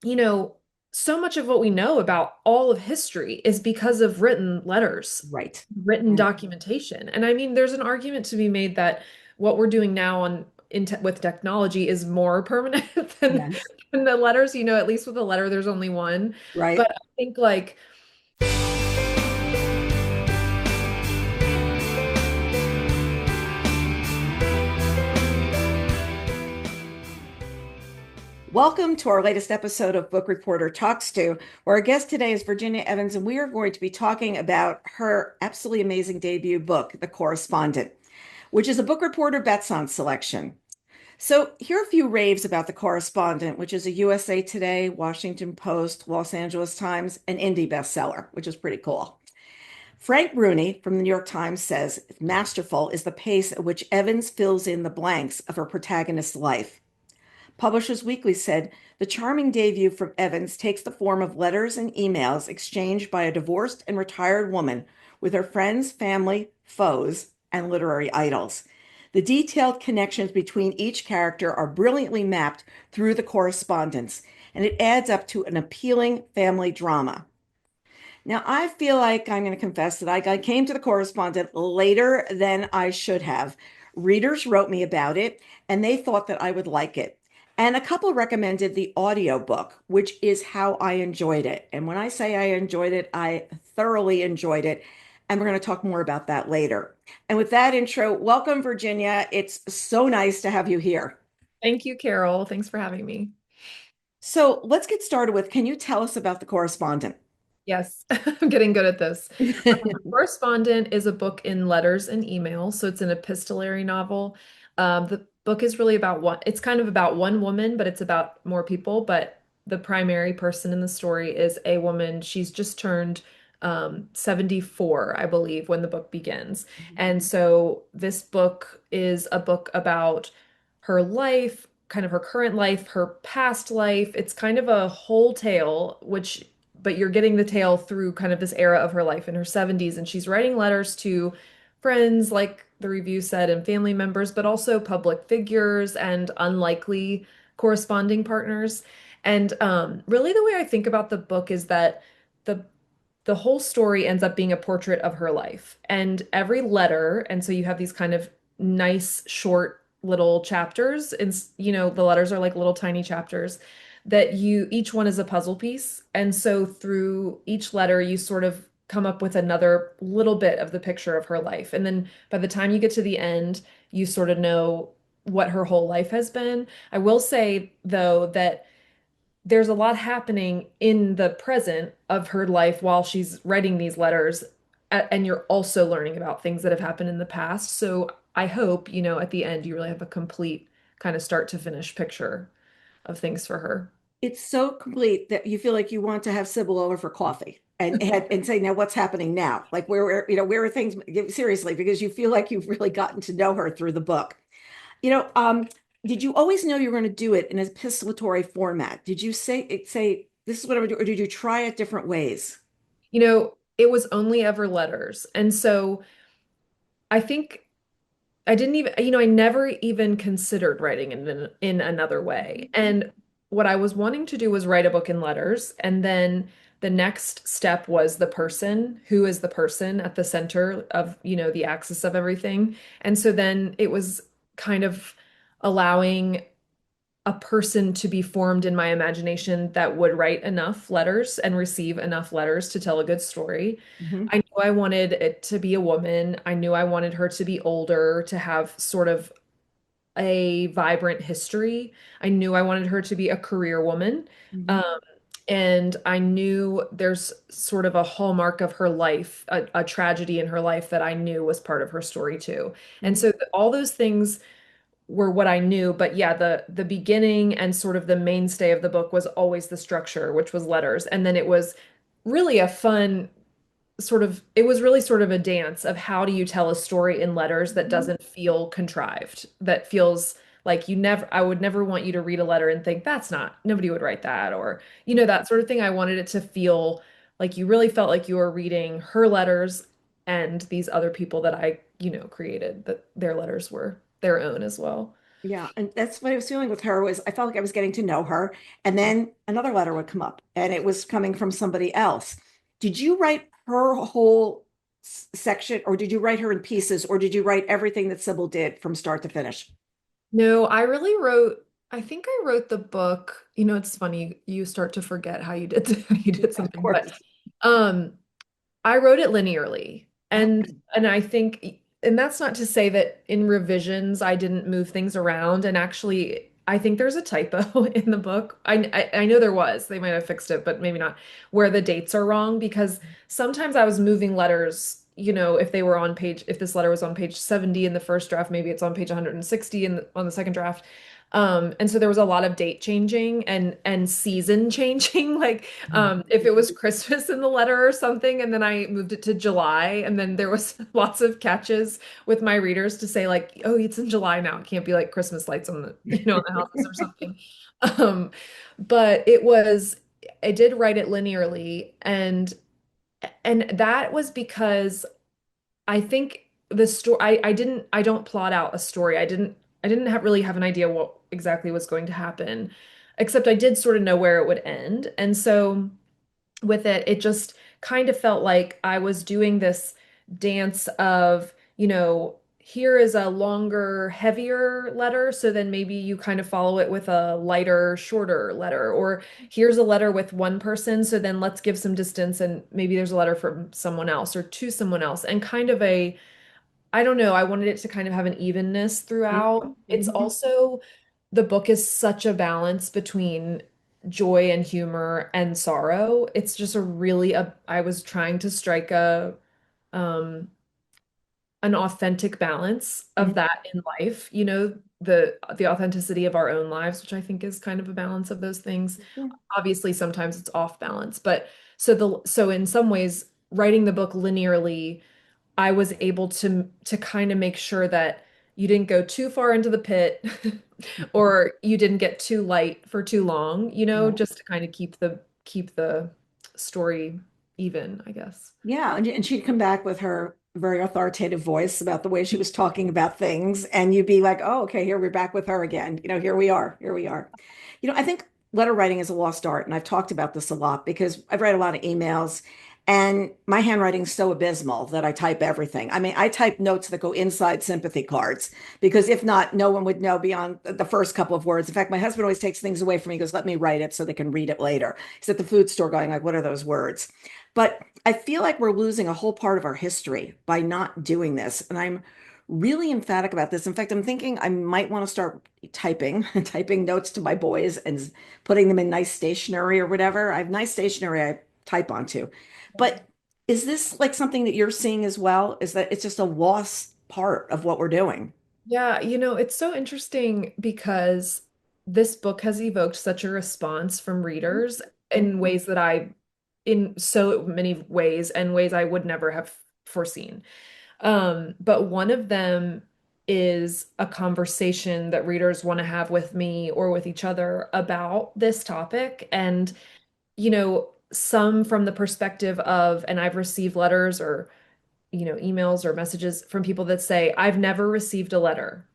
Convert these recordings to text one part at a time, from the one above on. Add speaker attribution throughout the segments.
Speaker 1: you know, so much of what we know about all of history is because of written letters,
Speaker 2: Right.
Speaker 1: written
Speaker 2: Right.
Speaker 1: documentation. And I mean, there's an argument to be made that what we're doing now with technology is more permanent
Speaker 2: Yes.
Speaker 1: than the letters. At least with a letter, there's only one.
Speaker 2: Right.
Speaker 1: But I think like
Speaker 2: Welcome to our latest episode of Book Reporter Talks To, where our guest today is Virginia Evans, and we are going to be talking about her absolutely amazing debut book, The Correspondent, which is a Book Reporter Bets On selection. So, here are a few raves about The Correspondent, which is a USA Today, Washington Post, Los Angeles Times, and indie bestseller, which is pretty cool. Frank Bruni from the New York Times says masterful is the pace at which Evans fills in the blanks of her protagonist's life. Publishers Weekly said the charming debut from Evans takes the form of letters and emails exchanged by a divorced and retired woman with her friends, family, foes, and literary idols. The detailed connections between each character are brilliantly mapped through the correspondence, and it adds up to an appealing family drama. Now, I feel like I'm going to confess that I came to the correspondent later than I should have. Readers wrote me about it, and they thought that I would like it. And a couple recommended the audiobook, which is how I enjoyed it. And when I say I enjoyed it, I thoroughly enjoyed it. And we're going to talk more about that later. And with that intro, welcome, Virginia. It's so nice to have you here.
Speaker 1: thank you, Carol. Thanks for having me.
Speaker 2: So let's get started with, can you tell us about the correspondent?
Speaker 1: Yes, I'm getting good at this. Correspondent is a book in letters and emails, so it's an epistolary novel. The book is really about it's kind of about one woman, but it's about more people. But the primary person in the story is a woman. She's just turned 74, I believe, when the book begins. And so this book is a book about her life, kind of her current life, her past life. It's kind of a whole tale, but you're getting the tale through kind of this era of her life in her 70s. And she's writing letters to friends, like the review said, and family members, but also public figures and unlikely corresponding partners. And really, the way I think about the book is that the the whole story ends up being a portrait of her life. And every letter, and so you have these kind of nice, short little chapters. And, the letters are like little tiny chapters that each one is a puzzle piece. And so through each letter, you sort of come up with another little bit of the picture of her life. And then by the time you get to the end, you sort of know what her whole life has been. I will say, though, that there's a lot happening in the present of her life while she's writing these letters, and you're also learning about things that have happened in the past. So I hope, at the end, you really have a complete kind of start to finish picture of things for her.
Speaker 2: It's so complete that you feel like you want to have Sybil over for coffee and say, now what's happening now? Like where are things seriously, because you feel like you've really gotten to know her through the book. You know, um, did you always know you were going to do it in an epistolary format? Did you say this is what I'm gonna do, or did you try it different ways?
Speaker 1: It was only ever letters. And so I think I didn't even, I never even considered writing in another way. And what I was wanting to do was write a book in letters. And then the next step was the person, who is the person at the center of, the axis of everything. And so then it was kind of allowing a person to be formed in my imagination that would write enough letters and receive enough letters to tell a good story.
Speaker 2: Mhm.
Speaker 1: I knew I wanted it to be a woman. I knew I wanted her to be older, to have sort of a vibrant history. I knew I wanted her to be a career woman.
Speaker 2: Mhm.
Speaker 1: Um, and I knew there's sort of a hallmark of her life, a tragedy in her life that I knew was part of her story too. And
Speaker 2: Mhm.
Speaker 1: so all those things were what I knew, but yeah, the beginning and sort of the mainstay of the book was always the structure, which was letters. And then it was really a fun it was really sort of a dance of how do you tell a story in letters that
Speaker 2: Mhm.
Speaker 1: doesn't feel contrived, that feels like I would never want you to read a letter and think nobody would write that, or, that sort of thing. I wanted it to feel like you really felt like you were reading her letters and these other people that I, created, that their letters were their own as well.
Speaker 2: Yeah, and that's what I was feeling with her was I felt like I was getting to know her, and then another letter would come up, and it was coming from somebody else. Did you write her whole section, or did you write her in pieces, or did you write everything that Sybil did from start to finish?
Speaker 1: No, I really wrote, I think I wrote the book. You know, it's funny, you start to forget how you did how you did
Speaker 2: Of
Speaker 1: something, but
Speaker 2: course.
Speaker 1: um I wrote it linearly.
Speaker 2: Okay.
Speaker 1: And I think and that's not to say that in revisions I didn't move things around. And actually I think there's a typo in the book. I know there was. They might have fixed it, but maybe not, where the dates are wrong because sometimes I was moving letters, if they were on page if this letter was on page 70 in the first draft, maybe it's on page 160 on the second draft. And so there was a lot of date changing and season changing. Like if it was Christmas in the letter or something, and then I moved it to July, and then there was lots of catches with my readers to say like, oh, it's in July now. It can't be like Christmas lights on on the houses or something. Um, but I did write it linearly, and that was because I think the story I don't plot out a story. I didn't really have an idea what exactly was going to happen, except I did sort of know where it would end. And so with it, it just kind of felt like I was doing this dance of, here is a longer, heavier letter. So then maybe you kind of follow it with a lighter, shorter letter. Or here's a letter with one person. So then let's give some distance and maybe there's a letter from someone else or to someone else. And kind of I don't know, I wanted it to kind of have an evenness throughout.
Speaker 2: Mhm,
Speaker 1: It's
Speaker 2: mhm.
Speaker 1: also, the book is such a balance between joy and humor and sorrow. It's just I was trying to strike um an authentic balance of that in life, the authenticity of our own lives, which I think is kind of a balance of those things.
Speaker 2: Mhm.
Speaker 1: Obviously, sometimes it's off balance, but so in some ways, writing the book linearly, I was able to kind of make sure that you didn't go too far into the pit or you didn't get too light for too long,
Speaker 2: Right.
Speaker 1: just to kind of keep the story even, I guess.
Speaker 2: Yeah, and she'd come back with her very authoritative voice about the way she was talking about things, and you'd be like, "Oh, okay, here we're back with her again. Here we are. Here we are." I think letter writing is a lost art, and I've talked about this a lot because I've read a lot of emails, and my handwriting's so abysmal that I type everything. I mean, I type notes that go inside sympathy cards because if not, no one would know beyond the first couple of words. In fact, my husband always takes things away from me. He goes, "Let me write it so they can read it later." He's at the food store going like, "What are those words?" But I feel like we're losing a whole part of our history by not doing this. And I'm really emphatic about this. In fact, I'm thinking I might want to start typing, typing notes to my boys and putting them in nice stationery or whatever. I have nice stationery I type onto. But is this like something that you're seeing as well? Is that it's just a lost part of what we're doing?
Speaker 1: Yeah, it's so interesting because this book has evoked such a response from readers in ways that in so many ways and ways I would never have foreseen. But one of them is a conversation that readers want to have with me or with each other about this topic. And, some from the perspective of, and I've received letters or, emails or messages from people that say, I've never received a letter.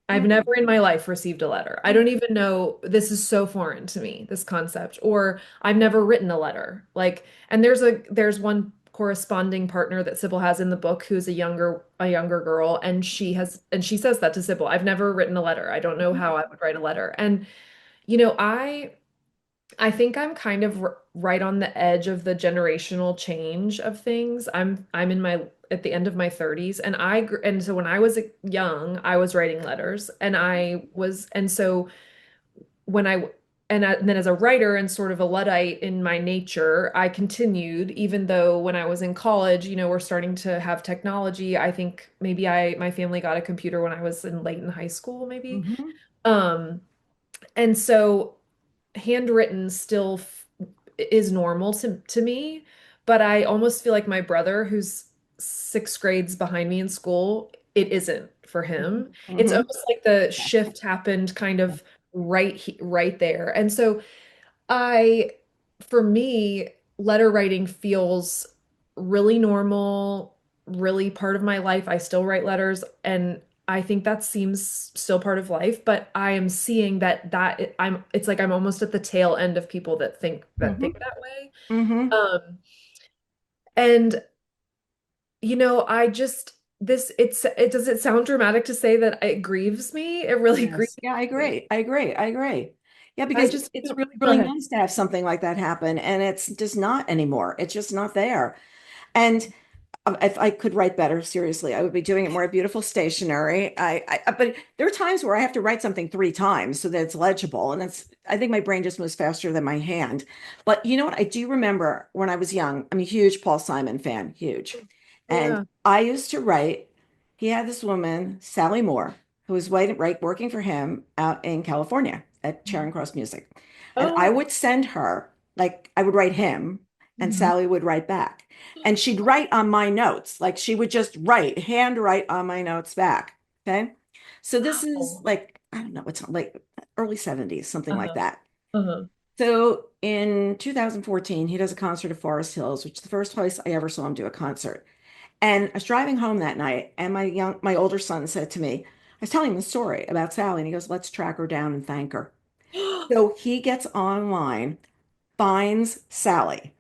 Speaker 1: I've never in my life received a letter. I don't even know, this is so foreign to me, this concept. Or I've never written a letter. Like, and there's one corresponding partner that Sybil has in the book who's a younger girl, and she says that to Sybil. I've never written a letter. I don't know how I would write a letter. And you know, I think I'm kind of right on the edge of the generational change of things. I'm in my at the end of my 30s, and and so when I was young, I was writing letters, and so when and then as a writer and sort of a Luddite in my nature, I continued even though when I was in college, we're starting to have technology. I think maybe my family got a computer when I was late in high school, maybe.
Speaker 2: Mhm.
Speaker 1: Um, and so handwritten still is normal to me, but I almost feel like my brother, who's 6 grades behind me in school, it isn't for him. It's
Speaker 2: Mhm.
Speaker 1: almost like the shift happened kind of right there. And so I, for me, letter writing feels really normal, really part of my life. I still write letters, and I think that seems still part of life, but I am seeing I'm it's like I'm almost at the tail end of people that
Speaker 2: Hmm.
Speaker 1: think that way.
Speaker 2: Hmm.
Speaker 1: Um, and I just it does it sound dramatic to say that it grieves me? It really grieves
Speaker 2: Yes. Yeah, I
Speaker 1: me.
Speaker 2: agree. I agree. I agree. Yeah,
Speaker 1: I
Speaker 2: because
Speaker 1: just
Speaker 2: it's
Speaker 1: don't,
Speaker 2: really,
Speaker 1: go
Speaker 2: really
Speaker 1: ahead.
Speaker 2: nice to have something like that happen, and it's just not anymore. It's just not there. And if I could write better, seriously, I would be doing it more beautiful stationery. But there are times where I have to write something three times so that it's legible, and I think my brain just moves faster than my hand. But you know what? I do remember when I was young. I'm a huge Paul Simon fan, huge, and
Speaker 1: Yeah.
Speaker 2: I used to write. He had this woman, Sally Moore, who was working for him out in California at Charing Cross Music, and I
Speaker 1: Oh.
Speaker 2: would send her like I would write him, and
Speaker 1: Mhm.
Speaker 2: Sally would write back. And she'd write on my notes, like she would just hand write on my notes back. Okay. So this is
Speaker 1: Wow.
Speaker 2: like, I don't know, it's like early 70s, something like
Speaker 1: Uh-huh.
Speaker 2: that.
Speaker 1: Uh-huh.
Speaker 2: So in 2014, he does a concert at Forest Hills, which is the first place I ever saw him do a concert. And I was driving home that night, and my older son said to me, I was telling him the story about Sally, and he goes, let's track her down and thank her. So he gets online, finds Sally.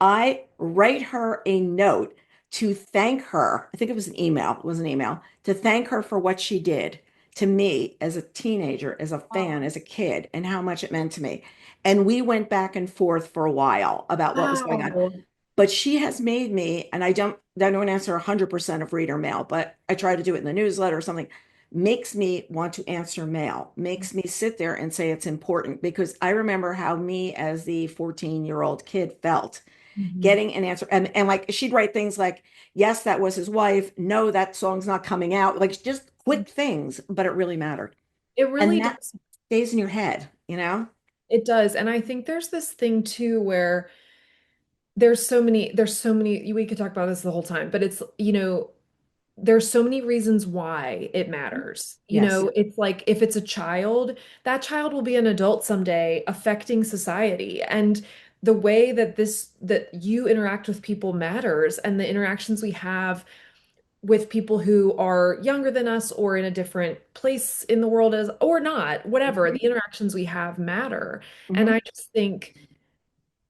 Speaker 2: I write her a note to thank her. I think it was an email. It was an email to thank her for what she did to me as a teenager, as a fan,
Speaker 1: Wow.
Speaker 2: as a kid, and how much it meant to me. And we went back and forth for a while about what was going on.
Speaker 1: Wow.
Speaker 2: But she has made me, and I don't answer 100% of reader mail, but I try to do it in the newsletter or something, makes me want to answer mail, makes me sit there and say it's important because I remember how me as the 14-year-old kid felt
Speaker 1: Mhm.
Speaker 2: getting an answer. And like she'd write things like, yes, that was his wife. No, that song's not coming out. Like just quick things, but it really mattered.
Speaker 1: It
Speaker 2: And
Speaker 1: really
Speaker 2: that
Speaker 1: does.
Speaker 2: stays in your head, you know?
Speaker 1: It does. And I think there's this thing too where there's so many, we could talk about this the whole time, but there's so many reasons why it matters.
Speaker 2: Yes.
Speaker 1: It's like if it's a child, that child will be an adult someday affecting society. And the way that you interact with people matters, and the interactions we have with people who are younger than us or in a different place in the world as or not, whatever,
Speaker 2: Mhm.
Speaker 1: the interactions we have matter. And
Speaker 2: Mhm.
Speaker 1: I just think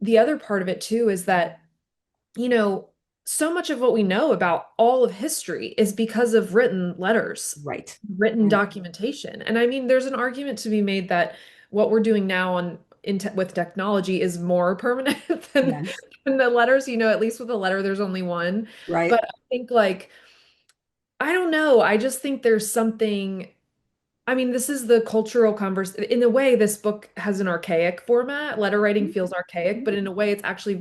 Speaker 1: the other part of it too is that you know, so much of what we know about all of history is because of written letters,
Speaker 2: Right.
Speaker 1: written
Speaker 2: Right.
Speaker 1: documentation. And I mean, there's an argument to be made that what we're doing now with technology is more permanent
Speaker 2: Yes.
Speaker 1: than the letters. At least with a letter, there's only one. But
Speaker 2: Right.
Speaker 1: I think like, I don't know. I just think there's something I mean, this is the cultural converse. In a way, this book has an archaic format. Letter writing feels archaic,
Speaker 2: Mhm.
Speaker 1: but in a way, it's actually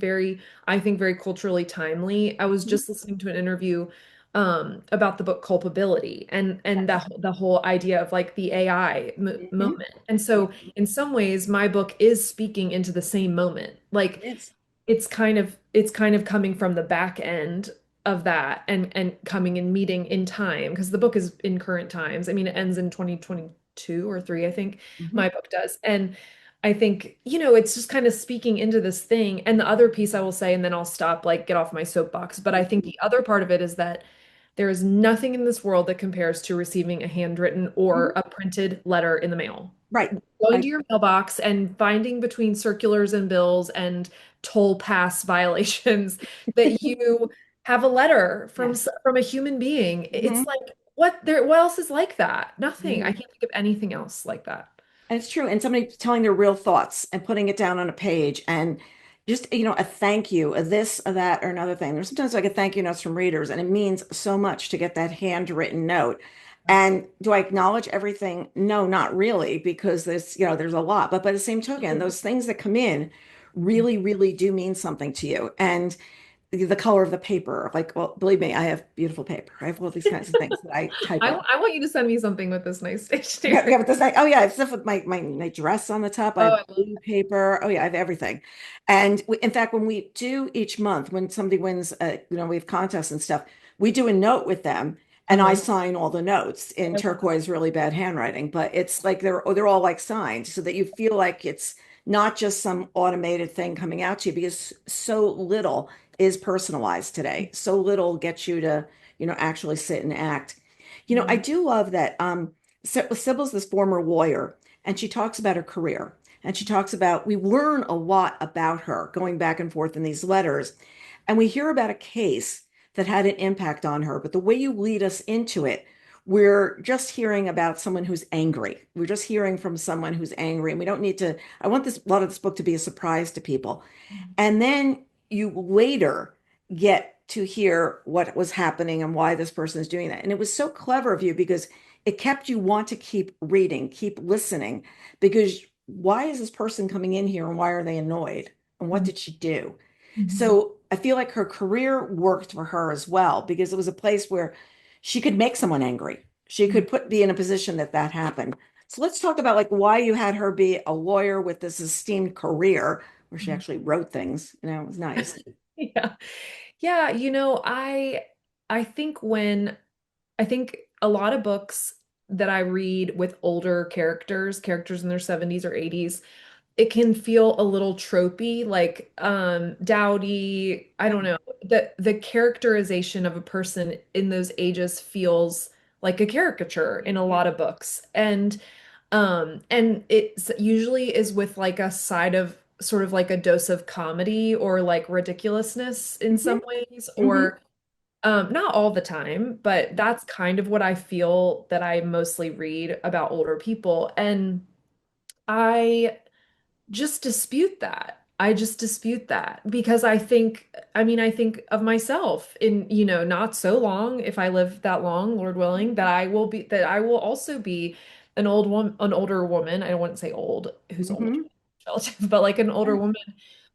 Speaker 1: I think, very culturally timely. I was
Speaker 2: Mhm.
Speaker 1: just listening to an interview about the book Culpability and
Speaker 2: Yes.
Speaker 1: the whole idea of like the AI
Speaker 2: Mhm.
Speaker 1: moment. And so,
Speaker 2: Mhm.
Speaker 1: in some ways, my book is speaking into the same moment.
Speaker 2: It
Speaker 1: Like
Speaker 2: is.
Speaker 1: it's kind of coming from the back end of that and coming and meeting in time because the book is in current times. I mean, it ends in 2022 or 3, I think
Speaker 2: Mhm.
Speaker 1: my book does. And I think, it's just kind of speaking into this thing. And the other piece I will say, and then I'll stop, like get off my soapbox, but I think the other part of it is that there is nothing in this world that compares to receiving a handwritten or
Speaker 2: Mhm.
Speaker 1: a printed letter in the mail.
Speaker 2: Right.
Speaker 1: Going to
Speaker 2: I
Speaker 1: your mailbox and finding between circulars and bills and toll pass violations that you have a letter
Speaker 2: yes.
Speaker 1: from a human being. It's
Speaker 2: Mhm.
Speaker 1: like what else is like that? Nothing. I
Speaker 2: Mhm.
Speaker 1: can't think of anything else like that.
Speaker 2: And it's true. And somebody telling their real thoughts and putting it down on a page and just, a thank you, a this, a that, or another thing. There's sometimes I get thank you notes from readers, and it means so much to get that handwritten note. And do I acknowledge everything? No, not really, because there's a lot. But by the same token, those things that come in really, really do mean something to you. And the color of the paper, like, well, believe me, I have beautiful paper. I have all these kinds of things that I type on.
Speaker 1: I want you to send me something with this nice
Speaker 2: Yeah,
Speaker 1: stationery.
Speaker 2: but this like, oh yeah, I have stuff with my dress on the top. I
Speaker 1: Oh,
Speaker 2: have
Speaker 1: I love
Speaker 2: blue paper. Oh yeah, I have everything. And in fact, when we do each month, when somebody wins, we have contests and stuff, we do a note with them, and I
Speaker 1: uh-huh.
Speaker 2: sign all the notes in
Speaker 1: I love
Speaker 2: turquoise, really bad handwriting. But it's like they're all like signed, so that you feel like it's not just some automated thing coming out to you, because so little is personalized today. So little gets you to, actually sit and act. I
Speaker 1: Mhm.
Speaker 2: do love that Sybil's this former lawyer, and she talks about her career. And she talks about, we learn a lot about her going back and forth in these letters. And we hear about a case that had an impact on her. But the way you lead us into it, we're just hearing about someone who's angry. We're just hearing from someone who's angry. And we don't need to, I want a lot of this book to be a surprise to people. And then you later get to hear what was happening and why this person is doing that. And it was so clever of you because it kept you want to keep reading, keep listening, because why is this person coming in here and why are they annoyed? And what
Speaker 1: Mhm.
Speaker 2: did she do?
Speaker 1: Mhm.
Speaker 2: So I feel like her career worked for her as well because it was a place where she could make someone angry. She
Speaker 1: Mhm.
Speaker 2: could be in a position that happened. So let's talk about like why you had her be a lawyer with this esteemed career where she
Speaker 1: Mhm.
Speaker 2: actually wrote things. It was nice.
Speaker 1: Yeah. Yeah, I think I think a lot of books that I read with older characters in their 70s or 80s, it can feel a little tropey, like dowdy. I
Speaker 2: Yeah.
Speaker 1: don't know. The characterization of a person in those ages feels like a caricature in a lot of books. And it usually is with like a side of sort of like a dose of comedy or like ridiculousness in
Speaker 2: Hmm.
Speaker 1: some ways,
Speaker 2: Hmm.
Speaker 1: or not all the time, but that's kind of what I feel that I mostly read about older people. And I just dispute that. I just dispute that because I think of myself in, not so long, if I live that long, Lord willing, that I will also be an older woman. I don't want to say old, who's old,
Speaker 2: Hmm.
Speaker 1: relative, but like an older woman.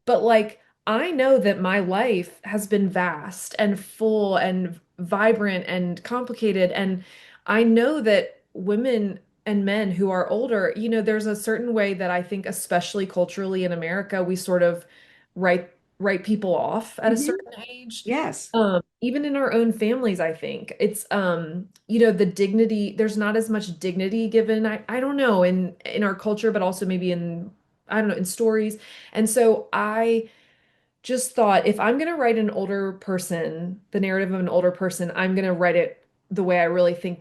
Speaker 1: But like, I know that my life has been vast and full and vibrant and complicated. And I know that women and men who are older, there's a certain way that I think, especially culturally in America, we sort of write write people off at a
Speaker 2: Hmm.
Speaker 1: certain age.
Speaker 2: Yes.
Speaker 1: Even in our own families, I think it's the dignity, there's not as much dignity given, I don't know, in our culture, but also maybe in, I don't know, in stories. And so I just thought, if I'm going to write an older person, the narrative of an older person, I'm going to write it the way I really think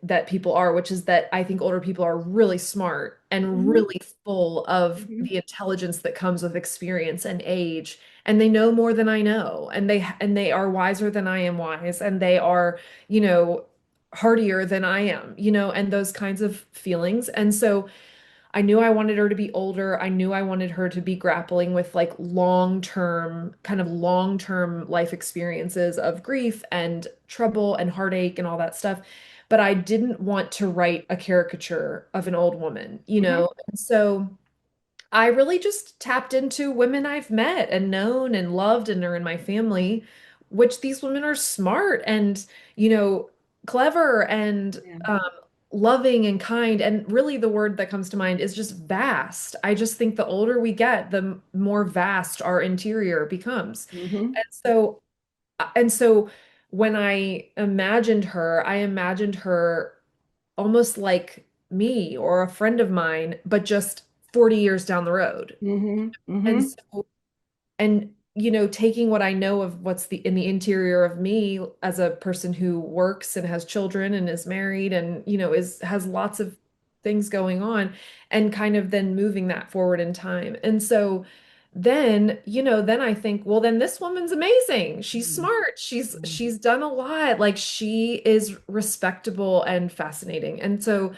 Speaker 1: that people are, which is that I think older people are really smart and
Speaker 2: Hmm.
Speaker 1: really full of
Speaker 2: Hmm.
Speaker 1: the intelligence that comes with experience and age, and they know more than I know, and they are wiser than I am wise, and they are, you know, hardier than I am, and those kinds of feelings. And so I knew I wanted her to be older. I knew I wanted her to be grappling with like long-term life experiences of grief and trouble and heartache and all that stuff. But I didn't want to write a caricature of an old woman,
Speaker 2: Hmm.
Speaker 1: And so I really just tapped into women I've met and known and loved and are in my family, which these women are smart and, you know, clever and
Speaker 2: Yeah.
Speaker 1: loving and kind. And really, the word that comes to mind is just vast. I just think the older we get, the more vast our interior becomes.
Speaker 2: Hmm.
Speaker 1: And so, and so, when I imagined her almost like me or a friend of mine, but just 40 years down the road.
Speaker 2: Hmm.
Speaker 1: And
Speaker 2: Hmm.
Speaker 1: so, and taking what I know of what's in the interior of me as a person who works and has children and is married and is has lots of things going on, and kind of then moving that forward in time. And so then I think, well, then this woman's amazing. She's smart. She's done a lot. Like, she is respectable and fascinating. And so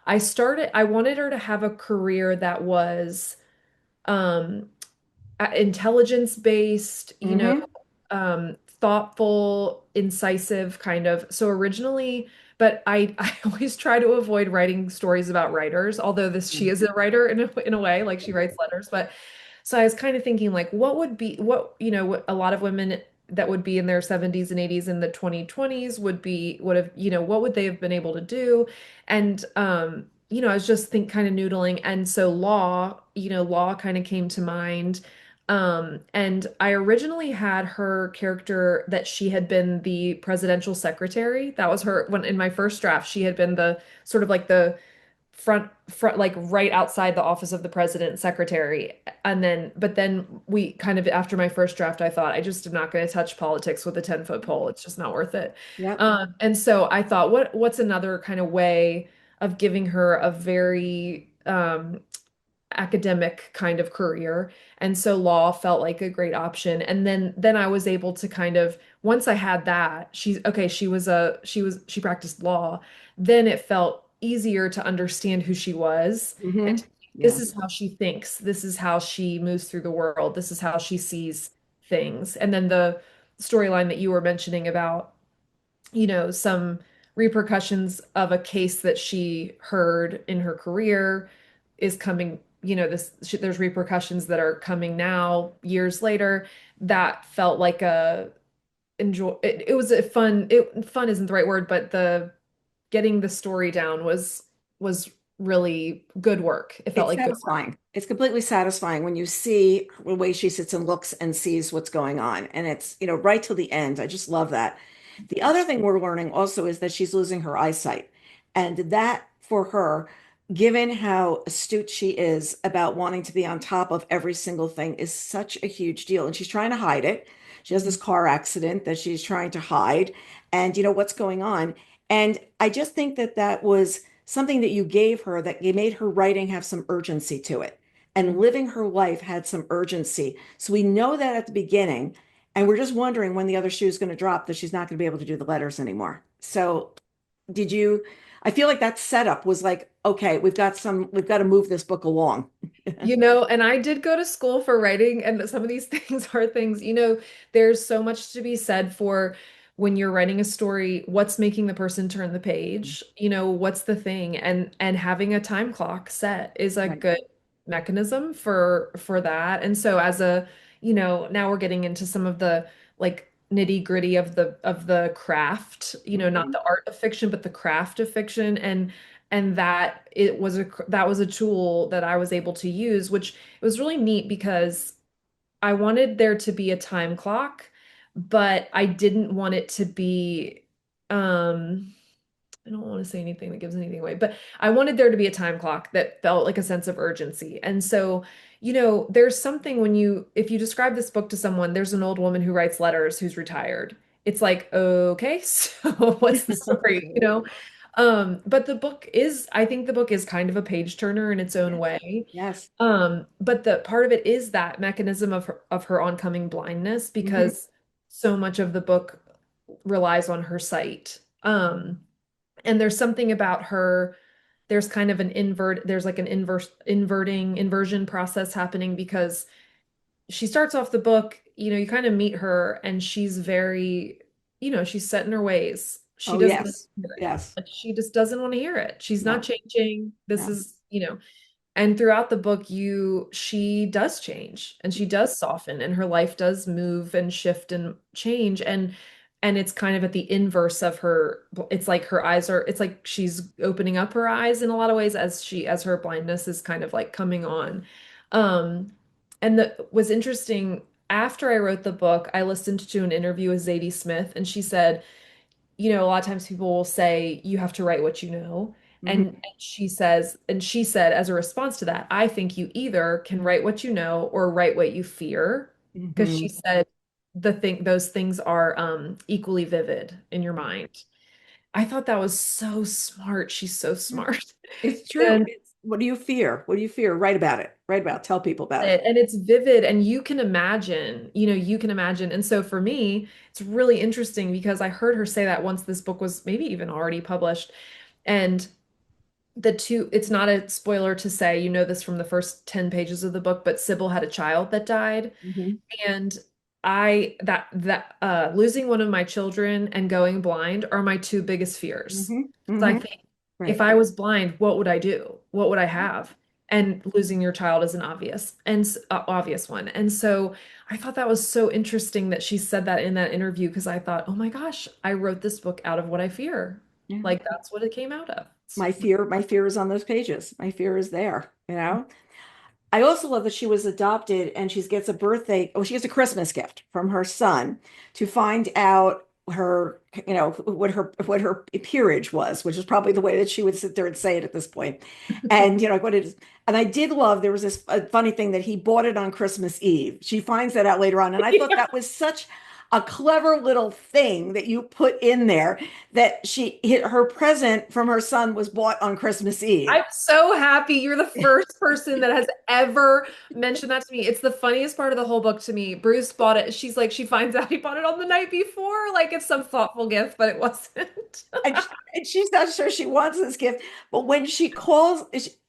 Speaker 1: I wanted her to have a career that was um intelligence based,
Speaker 2: Hmm.
Speaker 1: thoughtful, incisive kind of. So originally, but I always try to avoid writing stories about writers, although this she is a writer in a way, like she writes letters. But so I was kind of thinking, like, what would be what a lot of women that would be in their 70s and 80s in the 2020s would have, what would they have been able to do? And I was just kind of noodling. And so law kind of came to mind. And I originally had her character that she had been the presidential secretary. That was her when in my first draft, she had been the sort of like the front like right outside the office of the president secretary. And then but then we kind of after my first draft I thought I just am not going to touch politics with a 10-foot pole. It's just not worth it.
Speaker 2: Yep.
Speaker 1: And so I thought what's another kind of way of giving her a very academic kind of career. And so law felt like a great option. And then I was able to kind of once I had that, she practiced law, then it felt easier to understand who she was. And
Speaker 2: Hmm.
Speaker 1: this
Speaker 2: Yeah.
Speaker 1: is how she thinks. This is how she moves through the world. This is how she sees things. And then the storyline that you were mentioning about some repercussions of a case that she heard in her career is coming, there's repercussions that are coming now, years later. That felt like it was a fun isn't the right word, but the getting the story down was really good work. It felt
Speaker 2: It's
Speaker 1: like good work.
Speaker 2: satisfying. It's completely satisfying when you see the way she sits and looks and sees what's going on. And it's, right till the end. I just love that. The other thing we're learning also is that she's losing her eyesight. And that for her, given how astute she is about wanting to be on top of every single thing, is such a huge deal. And she's trying to hide it. She has this car accident that she's trying to hide. And what's going on. And I just think that that was something that you gave her that you made her writing have some urgency to it. And living her life had some urgency. So we know that at the beginning. And we're just wondering when the other shoe is going to drop that she's not going to be able to do the letters anymore. So did you, I feel like that setup was like, okay, we've got to move this book along.
Speaker 1: And I did go to school for writing, and some of these things are things, there's so much to be said for when you're writing a story, what's making the person turn the page, what's the thing, and having a time clock set is a
Speaker 2: Right.
Speaker 1: good mechanism for that. And so now we're getting into some of the like nitty-gritty of the craft, not
Speaker 2: Mhm.
Speaker 1: the art of fiction, but the craft of fiction. And that was a tool that I was able to use, which it was really neat because I wanted there to be a time clock, but I didn't want it to be I don't want to say anything that gives anything away, but I wanted there to be a time clock that felt like a sense of urgency. And so, there's something if you describe this book to someone, there's an old woman who writes letters who's retired. It's like, okay, so what's the story, But I think the book is kind of a page turner in its own
Speaker 2: Yes.
Speaker 1: way.
Speaker 2: Yes.
Speaker 1: But the part of it is that mechanism of her oncoming blindness
Speaker 2: Hmm.
Speaker 1: because so much of the book relies on her sight. And there's something about her, there's like an inversion process happening because she starts off the book, you kind of meet her and she's very, she's set in her ways. She
Speaker 2: Oh,
Speaker 1: doesn't want
Speaker 2: yes.
Speaker 1: to hear it.
Speaker 2: Yes.
Speaker 1: Like, she just doesn't want to hear it. She's not
Speaker 2: No,
Speaker 1: changing. This
Speaker 2: no.
Speaker 1: is, and throughout the book, she does change and she does soften and her life does move and shift and change. And it's kind of at the inverse of her. It's like it's like she's opening up her eyes in a lot of ways as her blindness is kind of like coming on. Um, and that was interesting. After I wrote the book, I listened to an interview with Zadie Smith, and she said, a lot of times people will say you have to write what you know. And,
Speaker 2: Hmm.
Speaker 1: and she said as a response to that, I think you either can write what you know or write what you fear. Because
Speaker 2: Hmm.
Speaker 1: she said those things are equally vivid in your mind. I thought that was so smart. She's so
Speaker 2: Yeah.
Speaker 1: smart.
Speaker 2: It's true.
Speaker 1: And
Speaker 2: What do you fear? What do you fear? Write about it. Write about it. Tell people about it.
Speaker 1: and it's vivid and you can imagine. And so for me, it's really interesting because I heard her say that once this book was maybe even already published. And it's not a spoiler to say, this from the first 10 pages of the book, but Sybil had a child that died.
Speaker 2: Hmm.
Speaker 1: And losing one of my children and going blind are my two biggest fears.
Speaker 2: Hmm.
Speaker 1: 'Cause I
Speaker 2: Hmm.
Speaker 1: think if
Speaker 2: Right.
Speaker 1: I was blind, what would I do? What would I have? And losing your child is an obvious one. And so I thought that was so interesting that she said that in that interview because I thought, oh my gosh, I wrote this book out of what I fear.
Speaker 2: Yeah.
Speaker 1: Like that's what it came out of.
Speaker 2: My fear is on those pages. My fear is there. I also love that she was adopted and she gets a birthday, oh, she gets a Christmas gift from her son to find out. her, what her peerage was, which is probably the way that she would sit there and say it at this point. And what it is. And I did love, there was this funny thing that he bought it on Christmas Eve. She finds that out later on. And I thought
Speaker 1: Yeah.
Speaker 2: that was such a clever little thing that you put in there, that her present from her son was bought on Christmas Eve.
Speaker 1: I'm so happy you're the first person that has ever mentioned that to me. It's the funniest part of the whole book to me. Bruce bought it. She's like, she finds out he bought it on the night before. Like it's some thoughtful gift, but it wasn't.
Speaker 2: And she's not sure she wants this gift, but when she calls,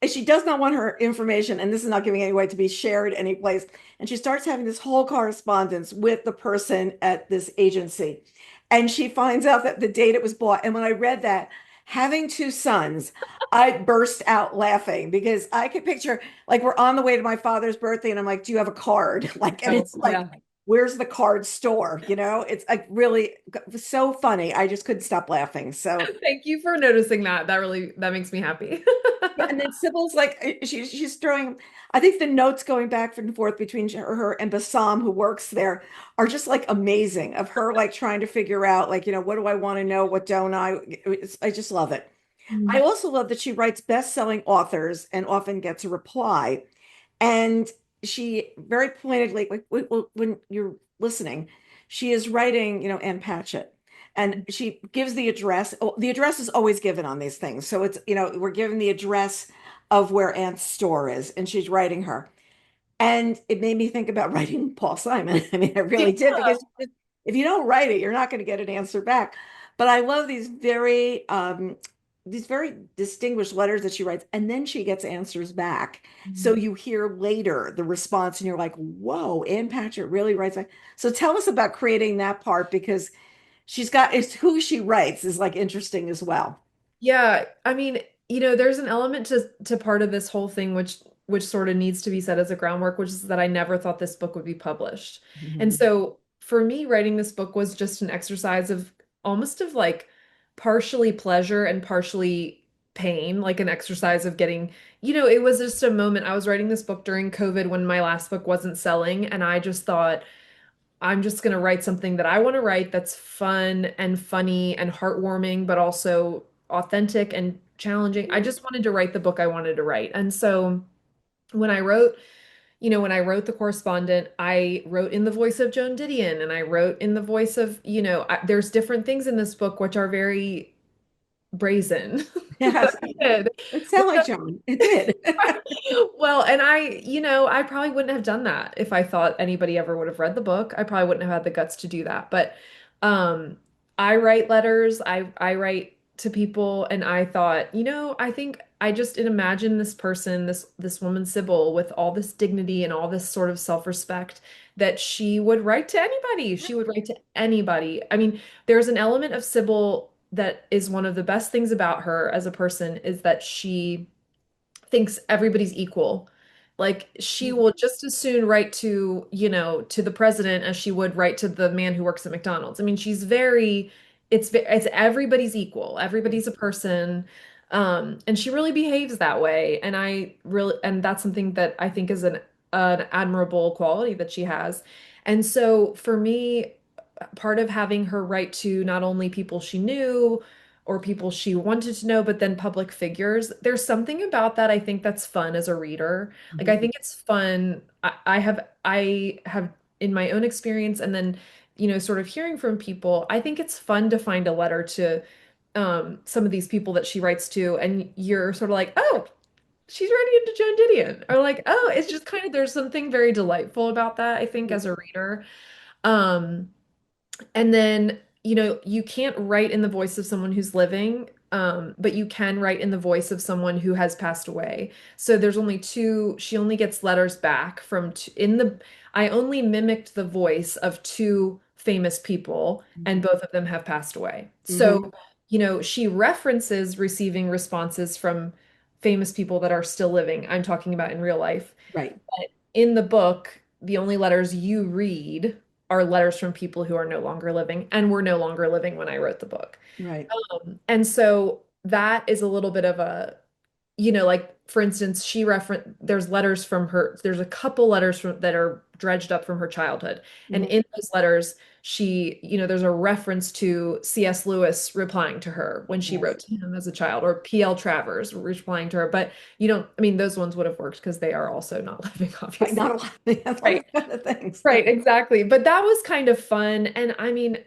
Speaker 2: she does not want her information, and this is not giving any way to be shared any place. And she starts having this whole correspondence with the person at this agency. And she finds out that the date it was bought. And when I read that, having two sons, I burst out laughing because I could picture, like, we're on the way to my father's birthday, and I'm like, "Do you have a card?" Like, and
Speaker 1: Oh,
Speaker 2: it's like,
Speaker 1: yeah.
Speaker 2: where's the card store? It's like really so funny. I just couldn't stop laughing. So
Speaker 1: Thank you for noticing that. That makes me happy.
Speaker 2: yeah, and then Sybil's like she's throwing. I think the notes going back and forth between her and Bassam, who works there, are just like amazing. Of her like trying to figure out, like, what do I want to know, what don't I? I just love it. I
Speaker 1: Mm.
Speaker 2: also love that she writes best-selling authors and often gets a reply. And she very pointedly, like, when you're listening, she is writing, Ann Patchett, and she gives the address. Oh, the address is always given on these things. So it's, we're given the address of where Ann's store is, and she's writing her. And it made me think about writing Paul Simon. I mean, I
Speaker 1: Yeah.
Speaker 2: really did, because if you don't write it, you're not going to get an answer back. But I love these very distinguished letters that she writes, and then she gets answers back. So you hear later the response, and you're like, "Whoa, Ann Patchett really writes back." So tell us about creating that part, because it's who she writes is like interesting as well.
Speaker 1: Yeah, I mean, there's an element to part of this whole thing which sort of needs to be said as a groundwork, which is that I never thought this book would be published. And
Speaker 2: Mhm.
Speaker 1: so for me, writing this book was just an exercise of almost of like partially pleasure and partially pain, like an exercise of getting, it was just a moment. I was writing this book during COVID when my last book wasn't selling, and I just thought, I'm just going to write something that I want to write that's fun and funny and heartwarming, but also authentic and challenging. I just wanted to write the book I wanted to write. And so when I wrote, when I wrote The Correspondent, I wrote in the voice of Joan Didion, and I wrote in the voice of, there's different things in this book which are very brazen. But
Speaker 2: Yes,
Speaker 1: I did.
Speaker 2: it sounded like Joan. It did.
Speaker 1: Well, and I probably wouldn't have done that if I thought anybody ever would have read the book. I probably wouldn't have had the guts to do that. But um, I write letters, I write to people, and I thought, I think I just imagine this person, this woman, Sybil, with all this dignity and all this sort of self-respect, that she would write to anybody. She would write to anybody. I mean, there's an element of Sybil that is one of the best things about her as a person, is that she thinks everybody's equal. Like she will just as soon write to, to the president as she would write to the man who works at McDonald's. I mean, she's very, it's everybody's equal. Everybody's a person. And she really behaves that way. And that's something that I think is an admirable quality that she has. And so for me, part of having her write to not only people she knew or people she wanted to know, but then public figures, there's something about that I think that's fun as a reader. Like I
Speaker 2: Mhm.
Speaker 1: think it's fun. I have in my own experience, and then, sort of hearing from people, I think it's fun to find a letter to some of these people that she writes to, and you're sort of like, oh, she's writing into Joan Didion. Or like, oh, it's just kind of, there's something very delightful about that, I think, as a reader. Um, and then, you can't write in the voice of someone who's living, but you can write in the voice of someone who has passed away. So there's only two, she only gets letters back from I only mimicked the voice of two famous people, and both of them have passed away. So,
Speaker 2: Mhm.
Speaker 1: she references receiving responses from famous people that are still living. I'm talking about in real life.
Speaker 2: Right,
Speaker 1: In the book, the only letters you read are letters from people who are no longer living and were no longer living when I wrote the book.
Speaker 2: right.
Speaker 1: And so that is a little bit of a, like for instance, there's letters from her, there's a couple letters that are dredged up from her childhood. And
Speaker 2: Mhm.
Speaker 1: in those letters, she, there's a reference to C.S. Lewis replying to her when she
Speaker 2: Yes.
Speaker 1: wrote to him as a child, or P.L. Travers replying to her. But I mean, those ones would have worked because they are also not living,
Speaker 2: Right.
Speaker 1: obviously.
Speaker 2: Not a lot. That's one of
Speaker 1: Right.
Speaker 2: the things.
Speaker 1: Right, exactly. But that was kind of fun. And I mean,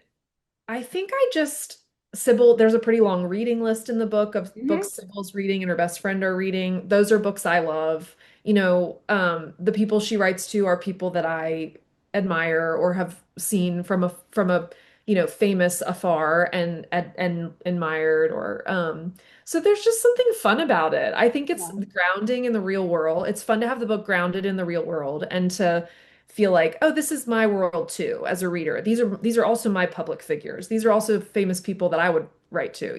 Speaker 1: I think I just Sybil, there's a pretty long reading list in the book of books
Speaker 2: Mhm.
Speaker 1: Sybil's reading and her best friend are reading. Those are books I love. The people she writes to are people that I admire or have seen from a famous afar and admired or so there's just something fun about it. I think it's
Speaker 2: Yeah.
Speaker 1: grounding in the real world. It's fun to have the book grounded in the real world and to feel like, oh, this is my world too as a reader. These are also my public figures. These are also famous people that I would write to.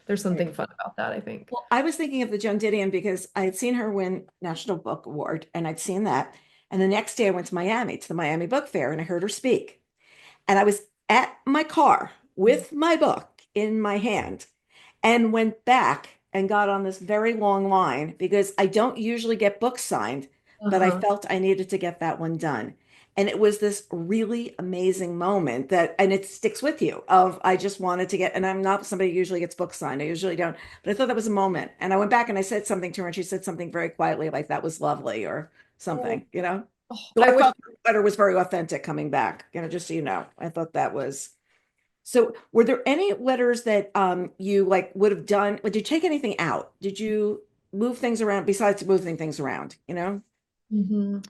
Speaker 1: There's
Speaker 2: Right.
Speaker 1: something fun about that, I think.
Speaker 2: Well, I was thinking of the Joan Didion because I had seen her win National Book Award, and I'd seen that. And the next day I went to Miami, to the Miami Book Fair, and I heard her speak. And I was at my car with my book in my hand and went back and got on this very long line because I don't usually get books signed, but I
Speaker 1: Uh-huh.
Speaker 2: felt I needed to get that one done. And it was this really amazing moment that, and it sticks with you of, I just wanted to get, and I'm not somebody who usually gets books signed. I usually don't, but I thought that was a moment. And I went back and I said something to her and she said something very quietly like, that was lovely or
Speaker 1: Oh,
Speaker 2: something, you know? So
Speaker 1: I
Speaker 2: I
Speaker 1: wish.
Speaker 2: felt the letter was very authentic coming back, just so you know. I thought that was so. Were there any letters that you like would have done? Did you take anything out? Did you move things around besides moving things around, you know?
Speaker 1: Mhm.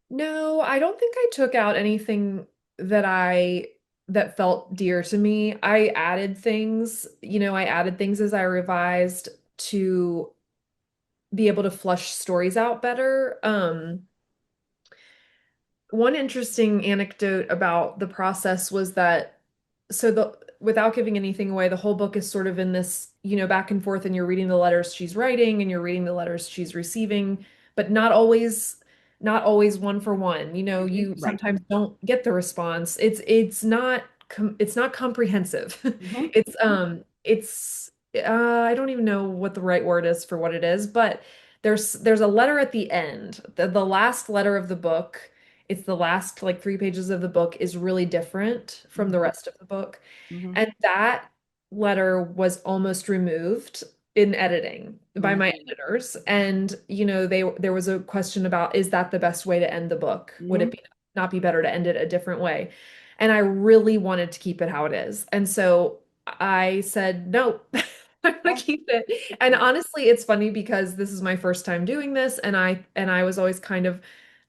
Speaker 1: No, I don't think I took out anything that felt dear to me. I added things as I revised to be able to flush stories out better. One interesting anecdote about the process was that without giving anything away, the whole book is sort of in this, back and forth, and you're reading the letters she's writing and you're reading the letters she's receiving, but not always one for one.
Speaker 2: Mhm.
Speaker 1: You
Speaker 2: Right.
Speaker 1: sometimes don't get the response. It's not comprehensive.
Speaker 2: Hmm.
Speaker 1: I don't even know what the right word is for what it is, but there's a letter at the end. The last letter of the book, it's the last like 3 pages of the book, is really different from the rest of the book.
Speaker 2: Hmm.
Speaker 1: And that letter was almost removed in editing by
Speaker 2: Hmm.
Speaker 1: my editors. And, there was a question about, is that the best way to end the book? Would
Speaker 2: Hmm.
Speaker 1: it not be better to end it a different way? And I really wanted to keep it how it is. And so I said, no, I'm gonna
Speaker 2: Yeah.
Speaker 1: keep it. And honestly, it's funny because this is my first time doing this, and I was always kind of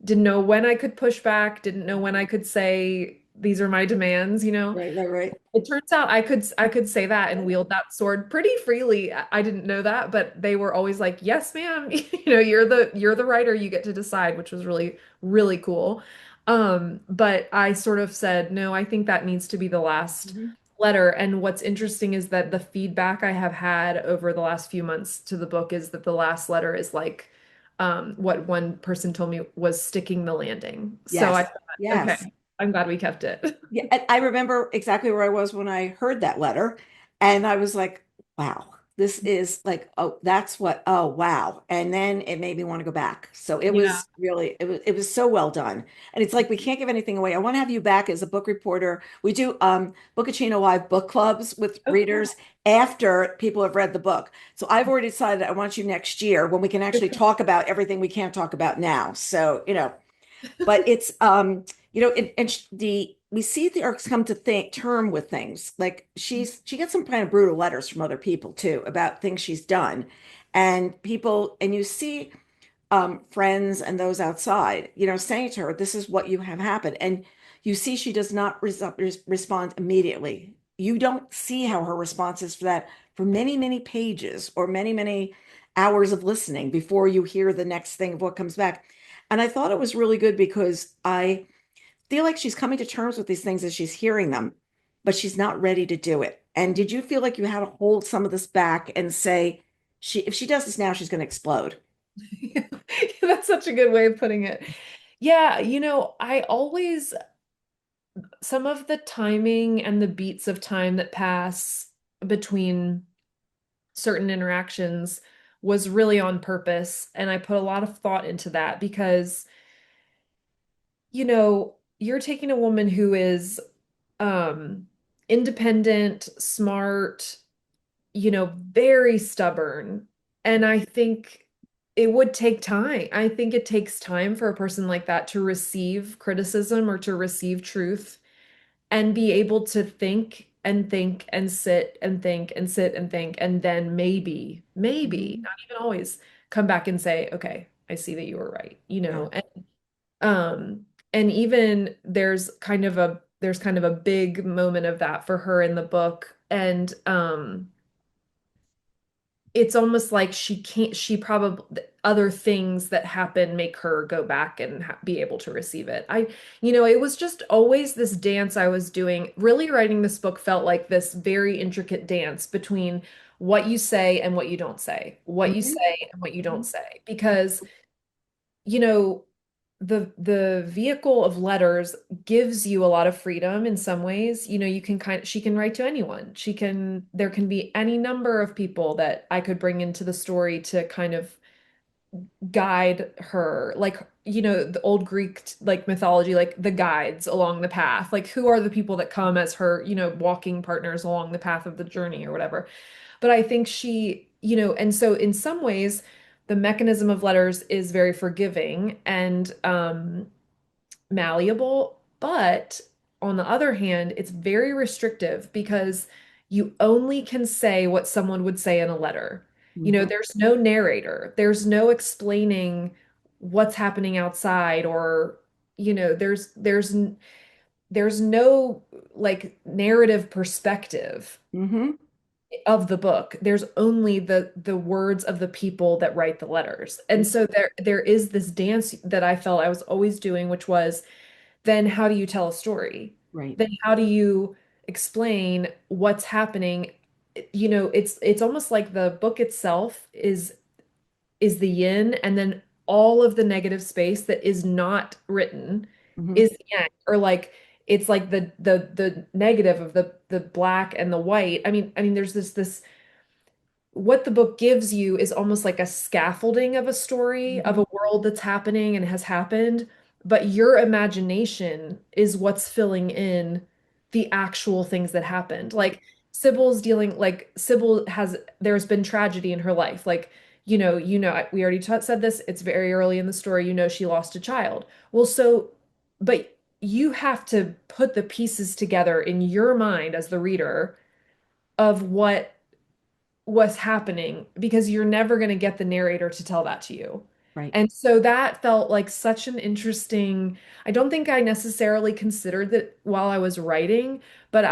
Speaker 1: didn't know when I could push back, didn't know when I could say these are my demands.
Speaker 2: Right. Right. Right.
Speaker 1: It turns out I could say that and wield that sword pretty freely. I didn't know that, but they were always like, "Yes, ma'am. You're the writer. You get to decide," which was really really cool. But I sort of said, "No, I think that needs to be the last
Speaker 2: Hmm.
Speaker 1: letter." And what's interesting is that the feedback I have had over the last few months to the book is that the last letter is like what one person told me was sticking the landing. So I
Speaker 2: Yes.
Speaker 1: thought, okay,
Speaker 2: Yes.
Speaker 1: I'm glad we kept it.
Speaker 2: Yeah, and I remember exactly where I was when I heard that letter. And I was like, wow, this is like, oh, that's what, oh, wow. And then it made me want to go back. So it
Speaker 1: Yeah.
Speaker 2: was really, it was so well done. And it's like, we can't give anything away. I want to have you back as a book reporter. We do Bookachino Live book clubs with
Speaker 1: Oh, cool.
Speaker 2: readers after people have read the book. So I've already decided I want you next year when we can actually talk about everything we can't talk about now. So, but it's and we see the arcs come to think term with things like she gets some kind of brutal letters from other people too about things she's done, and people, and you see friends and those outside saying to her, this is what you have happened, and you see she does not respond immediately. You don't see how her response is for that for many many pages or many many hours of listening before you hear the next thing of what comes back. And I thought it was really good because I feel like she's coming to terms with these things as she's hearing them, but she's not ready to do it. And did you feel like you had to hold some of this back and say, if she does this now, she's going to explode?
Speaker 1: That's such a good way of putting it. Yeah, some of the timing and the beats of time that pass between certain interactions was really on purpose. And I put a lot of thought into that because you're taking a woman who is um independent, smart, very stubborn. And I think it would take time. I think it takes time for a person like that to receive criticism or to receive truth and be able to think and sit and think and sit and think and then maybe,
Speaker 2: Mhm.
Speaker 1: not even always, come back and say, okay, I see that you were right,
Speaker 2: Yeah.
Speaker 1: um, and even there's kind of a big moment of that for her in the book. And it's almost like she probably other things that happen make her go back and be able to receive it. It was just always this dance I was doing. Really writing this book felt like this very intricate dance between what you say and what you don't say, what you
Speaker 2: Mhm.
Speaker 1: say and what you don't
Speaker 2: Mhm.
Speaker 1: say. Because you know, the vehicle of letters gives you a lot of freedom in some ways. You can she can write to anyone. There can be any number of people that I could bring into the story to kind of guide her. Like, the old Greek like mythology, like the guides along the path. Like, who are the people that come as her, walking partners along the path of the journey or whatever. But I think and so in some ways, the mechanism of letters is very forgiving and malleable. But on the other hand, it's very restrictive because you only can say what someone would say in a letter.
Speaker 2: Mhm.
Speaker 1: There's no narrator, there's no explaining what's happening outside, or, there's no like narrative perspective
Speaker 2: Mhm.
Speaker 1: of the book. There's only the words of the people that write the letters. And so there is this dance that I felt I was always doing, which was, then how do you tell a story?
Speaker 2: Right.
Speaker 1: Then how do you explain what's happening? It's almost like the book itself is the yin, and then all of the negative space that is not written
Speaker 2: Mhm.
Speaker 1: is the yang, or like it's like the negative of the black and the white. I mean, there's this what the book gives you is almost like a scaffolding of a story of
Speaker 2: Mhm.
Speaker 1: a world that's happening and has happened, but your imagination is what's filling in the actual things that happened. Like Sybil there's been tragedy in her life. Like, we already said this, it's very early in the story, she lost a child. Well, but you have to put the pieces together in your mind as the reader of what's happening, because you're never going to get the narrator to tell that to you.
Speaker 2: Right.
Speaker 1: And so that felt like such an interesting, I don't think I necessarily considered that while I was writing, but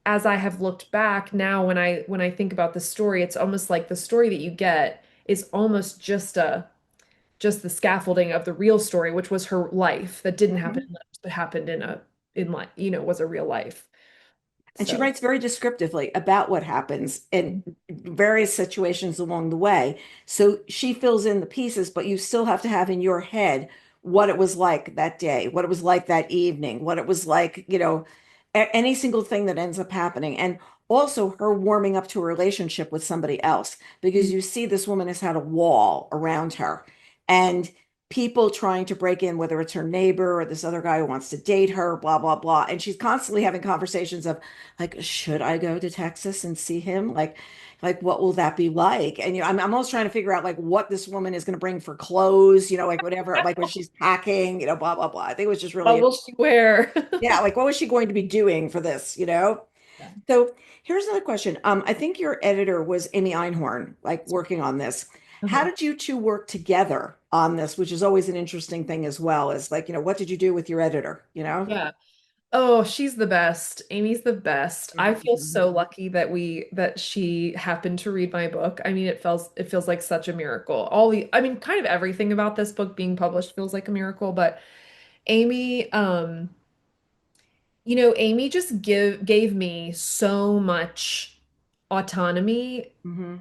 Speaker 1: as I have looked back now, when I think about the story, it's almost like the story that you get is almost just the scaffolding of the real story, which was her life that didn't happen
Speaker 2: Mhm.
Speaker 1: in letters, but happened in like, was a real life.
Speaker 2: And she
Speaker 1: So,
Speaker 2: writes very descriptively about what happens in various situations along the way. So she fills in the pieces, but you still have to have in your head what it was like that day, what it was like that evening, what it was like, any single thing that ends up happening. And also her warming up to a relationship with somebody else, because you see this woman has had a wall around her. And people trying to break in, whether it's her neighbor or this other guy who wants to date her, blah, blah, blah. And she's constantly having conversations of, like, should I go to Texas and see him? Like what will that be like? And I'm almost trying to figure out like what this woman is going to bring for clothes, like whatever, like when she's packing, blah blah blah. I think it was just
Speaker 1: what
Speaker 2: really,
Speaker 1: will she wear?
Speaker 2: yeah, like what was she going to be doing for this?
Speaker 1: Yeah.
Speaker 2: So here's another question. I think your editor was Amy Einhorn, like working on this. How
Speaker 1: Uh-huh.
Speaker 2: did you two work together on this, which is always an interesting thing as well, is like, what did you do with your editor?
Speaker 1: Yeah. Oh, she's the best. Amy's the best. I feel so lucky that she happened to read my book. I mean, it feels like such a miracle. I mean, kind of everything about this book being published feels like a miracle, but Amy, Amy just gave me so much autonomy.
Speaker 2: Hmm.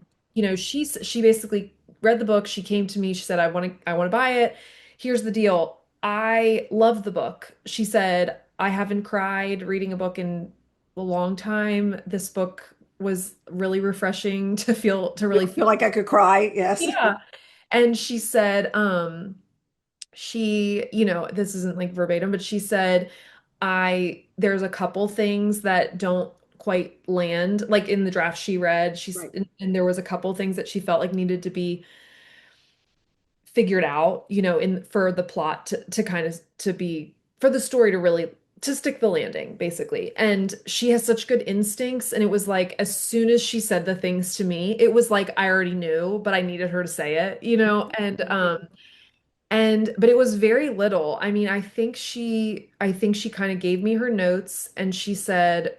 Speaker 1: She basically read the book. She came to me. She said, I want to buy it. Here's the deal. I love the book. She said, I haven't cried reading a book in a long time. This book was really refreshing to really
Speaker 2: Feel
Speaker 1: feel.
Speaker 2: like I could cry. Yes.
Speaker 1: Yeah. And she said, she, this isn't like verbatim, but she said, there's a couple things that don't quite land, like in the draft she read,
Speaker 2: Right.
Speaker 1: and there was a couple things that she felt like needed to be figured out, in for the plot to kind of to be for the story to really to stick the landing, basically. And she has such good instincts, and it was like as soon as she said the things to me, it was like I already knew, but I needed her to say it, and but it was very little. I mean, I think she kind of gave me her notes and she said,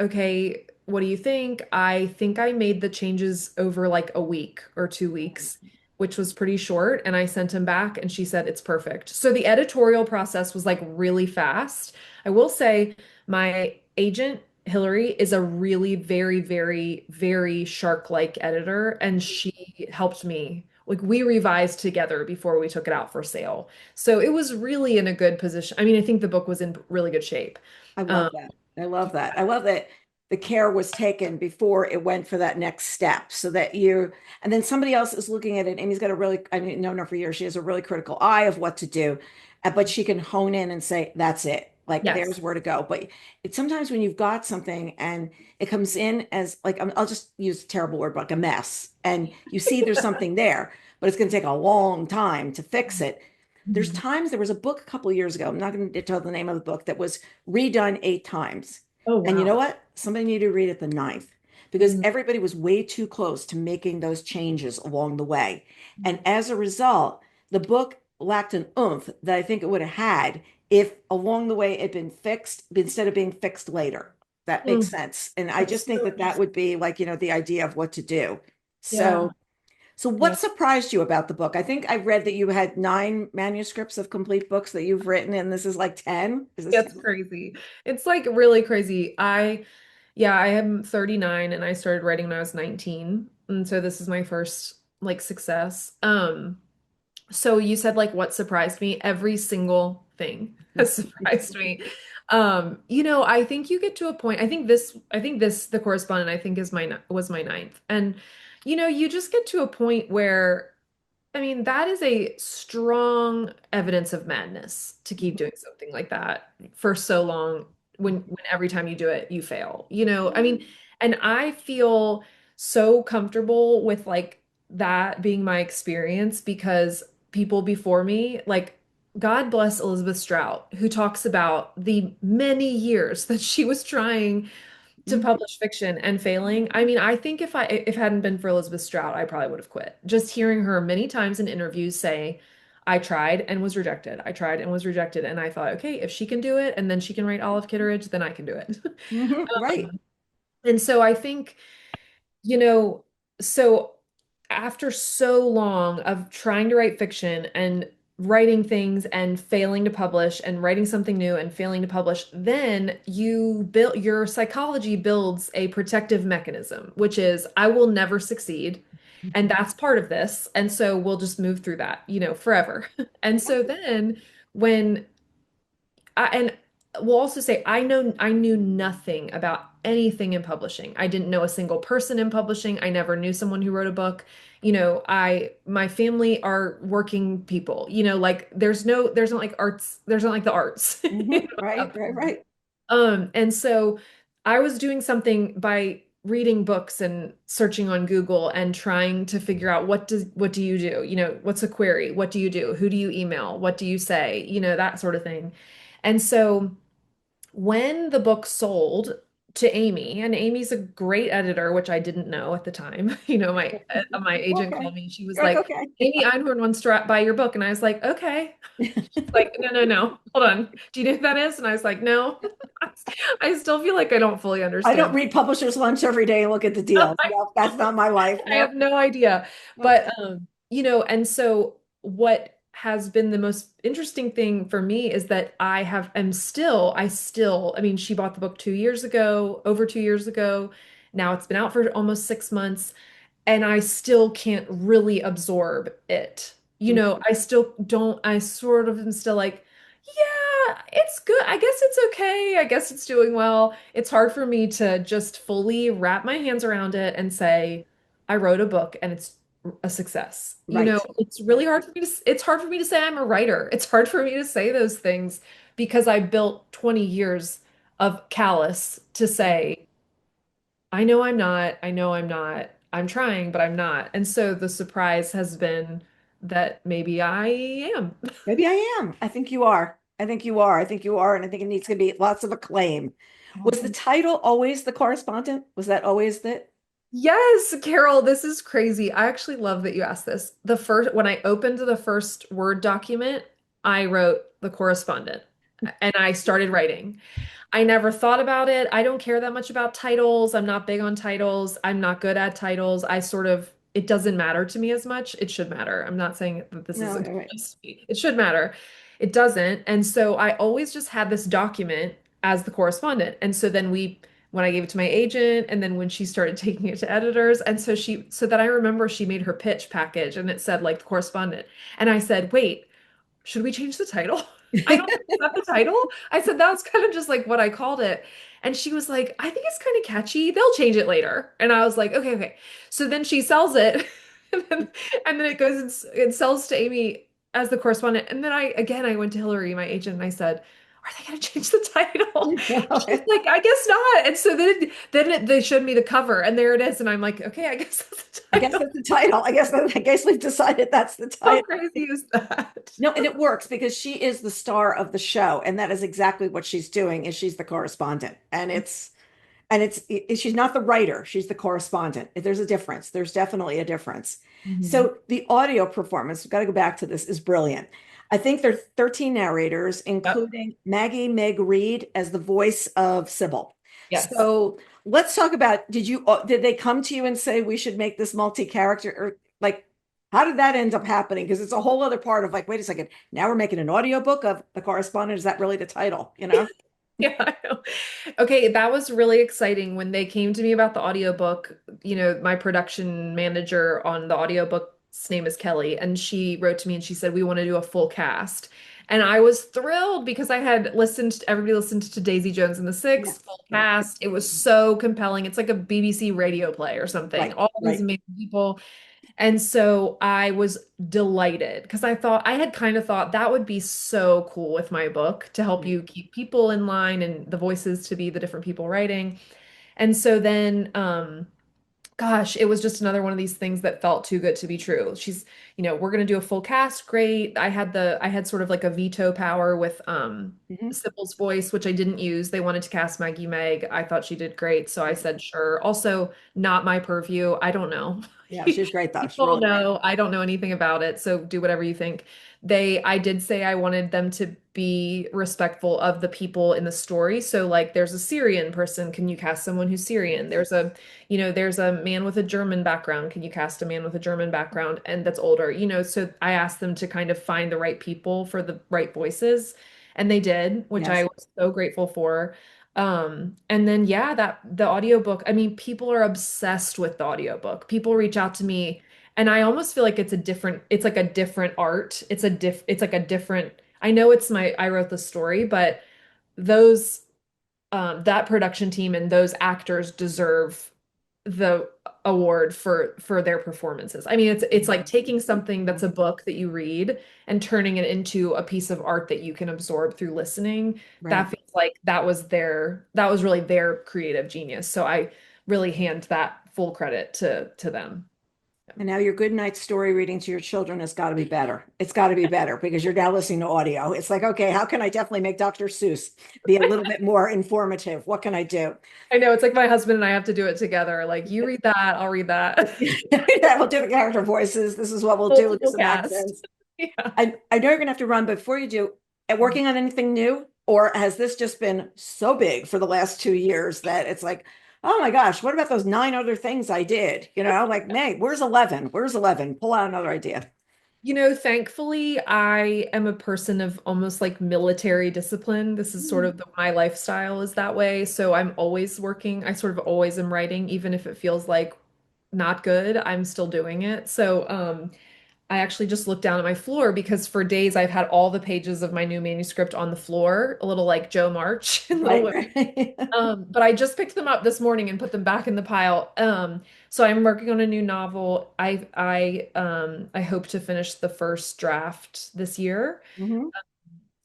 Speaker 1: "Okay, what do you think?" I think I made the changes over like a week or 2 weeks, which was pretty short, and I sent him back and she said it's perfect. So the editorial process was like really fast. I will say my agent Hillary is a really very, very, very shark-like editor, and she helped me. Like we revised together before we took it out for sale. So it was really in a good position. I mean, I think the book was in really good shape.
Speaker 2: I
Speaker 1: Um,
Speaker 2: love that. I love that. I love that the care was taken before it went for that next step so that and then somebody else is looking at it. Amy's got a really, I mean, known her for years. She has a really critical eye of what to do, but she can hone in and say, that's it. Like, there's
Speaker 1: yes.
Speaker 2: where to go. But it's sometimes when you've got something and it comes in as like, I'll just use a terrible word, but like a mess. And you see there's something there, but it's going to take a long time to fix it. There's
Speaker 1: Mhm.
Speaker 2: times there was a book a couple of years ago. I'm not going to tell the name of the book that was redone 8 times.
Speaker 1: Oh,
Speaker 2: And you know
Speaker 1: wow.
Speaker 2: what? Somebody needed to read it the ninth because
Speaker 1: Mhm.
Speaker 2: everybody was way too close to making those changes along the way. And as a result, the book lacked an oomph that I think it would have had if along the way it had been fixed instead of being fixed later. That makes
Speaker 1: Mm,
Speaker 2: sense. And I
Speaker 1: that's
Speaker 2: just think
Speaker 1: so
Speaker 2: that that
Speaker 1: interesting.
Speaker 2: would be like, the idea of what to do.
Speaker 1: Yeah.
Speaker 2: So what
Speaker 1: Yeah.
Speaker 2: surprised you about the book? I think I read that you had 9 manuscripts of complete books that you've written, and this is like 10. Is this
Speaker 1: It's
Speaker 2: 10?
Speaker 1: crazy. It's like really crazy. Yeah, I am 39 and I started writing when I was 19. And so this is my first like success. So you said like what surprised me? Every single thing has surprised me. I think you get to a point, I think this, the correspondent, I think was my ninth. And you just get to a point where I mean, that is a strong evidence of madness to keep doing something like that for so long when every time you do it, you fail. I mean, and I feel so comfortable with like that being my experience because people before me, like God bless Elizabeth Strout, who talks about the many years that she was trying to publish fiction and failing. I mean, I think if it hadn't been for Elizabeth Strout, I probably would have quit. Just hearing her many times in interviews say, I tried and was rejected. I tried and was rejected. And I thought, okay, if she can do it and then she can write Olive Kitteridge, then I can do it.
Speaker 2: Right.
Speaker 1: And so I think you know, so after so long of trying to write fiction and writing things and failing to publish and writing something new and failing to publish, then your psychology builds a protective mechanism, which is I will never succeed. And that's part of this. And so we'll just move through that, forever. And so then when and we'll also say I knew nothing about anything in publishing. I didn't know a single person in publishing. I never knew someone who wrote a book. My family are working people. Like there's not like arts, there's not like the arts.
Speaker 2: Right, right, right.
Speaker 1: And so I was doing something by reading books and searching on Google and trying to figure out what do you do? What's a query? What do you do? Who do you email? What do you say? That sort of thing. And so when the book sold to Amy, and Amy's a great editor, which I didn't know at the time. My agent
Speaker 2: Okay.
Speaker 1: called me. She was
Speaker 2: You're like,
Speaker 1: like,
Speaker 2: okay.
Speaker 1: Amy Einhorn wants to buy your book. And I was like, okay. Like, no, no, no. Hold on. Do you know who that is? And I was like, no. I still feel like I don't fully
Speaker 2: I don't
Speaker 1: understand.
Speaker 2: read Publisher's Lunch every day and look at the deals. No, that's not my life.
Speaker 1: I
Speaker 2: No.
Speaker 1: have no idea. But
Speaker 2: Okay.
Speaker 1: and so what has been the most interesting thing for me is that I mean, she bought the book 2 years ago, over 2 years ago. Now it's been out for almost 6 months, and I still can't really absorb it. I still don't, I sort of am still like, yeah, it's good. I guess it's okay. I guess it's doing well. It's hard for me to just fully wrap my hands around it and say, I wrote a book and it's a success. You know,
Speaker 2: Right.
Speaker 1: it's really hard for me to it's hard for me to say I'm a writer. It's hard for me to say those things because I built 20 years of callous to say, I know I'm not, I know I'm not. I'm trying, but I'm not. And so the surprise has been that maybe I am.
Speaker 2: Maybe I am. I think you are. I think you are. I think you are. And I think it needs to be lots of acclaim.
Speaker 1: Oh,
Speaker 2: Was the
Speaker 1: thank
Speaker 2: title always The Correspondent? Was that always the?
Speaker 1: Yes, Carol, this is crazy. I actually love that you asked this. The first, when I opened the first Word document, I wrote the correspondent and I started writing. I never thought about it. I don't care that much about titles. I'm not big on titles. I'm not good at titles. It doesn't matter to me as much. It should matter. I'm not saying that this is
Speaker 2: No,
Speaker 1: a good
Speaker 2: right.
Speaker 1: place to be. It should matter. It doesn't. And so I always just had this document as the correspondent. And so then when I gave it to my agent, and then when she started taking it to editors, and so that I remember she made her pitch package and it said like the correspondent. And I said, wait, should we change the title? I don't think that's the title. I said that's kind of just like what I called it. And she was like, I think it's kind of catchy. They'll change it later. And I was like, okay, okay. So then she sells it. And then, and then it goes and it sells to Amy as the correspondent. And then I went to Hillary, my agent, and I said, are they going to change the title? She's like, I guess not. And so they showed me the cover and there it is. And I'm like, okay, I guess that's the
Speaker 2: I guess
Speaker 1: title.
Speaker 2: that's the title. I guess we've decided that's the
Speaker 1: How
Speaker 2: title.
Speaker 1: crazy is that?
Speaker 2: No, and it works because she is the star of the show, and that is exactly what she's doing, is she's the correspondent. She's not the writer, she's the correspondent. There's a difference. There's definitely a difference.
Speaker 1: Mhm.
Speaker 2: So the audio performance, we've got to go back to this, is brilliant. I think there are 13 narrators,
Speaker 1: Yep.
Speaker 2: including Maggie Meg Reed as the voice of Sybil.
Speaker 1: Yes.
Speaker 2: So let's talk about, did they come to you and say we should make this multi-character, or like how did that end up happening? Because it's a whole other part of like, wait a second, now we're making an audiobook of The Correspondent. Is that really the title, you know?
Speaker 1: Yeah, I know. Okay, that was really exciting when they came to me about the audiobook. You know, my production manager on the audiobook's name is Kelly, and she wrote to me and she said, we want to do a full cast. And I was thrilled because everybody listened to Daisy Jones and the
Speaker 2: Yeah,
Speaker 1: Six, full
Speaker 2: right,
Speaker 1: cast. It was so compelling. It's like a BBC radio play or something.
Speaker 2: right,
Speaker 1: All these
Speaker 2: right.
Speaker 1: amazing people. And so I was delighted because I had kind of thought that would be so cool with my book to help
Speaker 2: Right.
Speaker 1: you keep people in line and the voices to be the different people writing. And so then, gosh, it was just another one of these things that felt too good to be true. We're gonna do a full cast. Great. I had sort of like a veto power with
Speaker 2: Mhm.
Speaker 1: Sybil's voice, which I didn't use. They wanted to cast Maggie Meg. I thought she did great, so I
Speaker 2: Right.
Speaker 1: said sure. Also, not my purview. I don't know.
Speaker 2: Yeah, she's great though. She's
Speaker 1: People
Speaker 2: really great.
Speaker 1: know I don't know anything about it, so do whatever you think. I did say I wanted them to be respectful of the people in the story. So like there's a Syrian person, can you cast someone who's Syrian? There's a man with a German background. Can you cast a man with a German background and that's older? So I asked them to kind of find the right people for the right voices, and they did, which I
Speaker 2: Yes.
Speaker 1: was so grateful for. And then yeah, that the audiobook, I mean, people are obsessed with the audiobook. People reach out to me and I almost feel like it's like a different art. It's like a different, I know I wrote the story, but those that production team and those actors deserve the award for their performances. I mean, it's like taking something that's a book that you read and turning it into a piece of art that you can absorb through listening.
Speaker 2: Right.
Speaker 1: That feels like that was really their creative genius. So I really hand that full credit to them.
Speaker 2: And now your good night story reading to your children has got to be better. It's got to be better because you're now listening to audio. It's like, okay, how can I definitely make Dr. Seuss be a little bit more informative? What can I do?
Speaker 1: I know it's like my husband and I have to do it together. Like you read that, I'll read that.
Speaker 2: Yeah, we'll do the character voices. This is what we'll do. We'll do
Speaker 1: Full
Speaker 2: some
Speaker 1: cast.
Speaker 2: accents.
Speaker 1: Yeah.
Speaker 2: I know you're gonna have to run, but before you do, working on anything new, or has this just been so big for the last 2 years that it's like, oh my gosh, what about those nine other things I did? Like, May, where's 11? Where's 11? Pull out another idea.
Speaker 1: Thankfully, I am a person of almost like military discipline. This is sort
Speaker 2: Mm.
Speaker 1: of my lifestyle is that way. So I'm always working. I sort of always am writing, even if it feels like not good, I'm still doing it. So I actually just looked down at my floor because for days I've had all the pages of my new manuscript on the floor, a little like Joe March in Little
Speaker 2: Right,
Speaker 1: Women.
Speaker 2: right.
Speaker 1: But I just picked them up this morning and put them back in the pile. So I'm working on a new novel. I hope to finish the first draft this year,
Speaker 2: Mhm.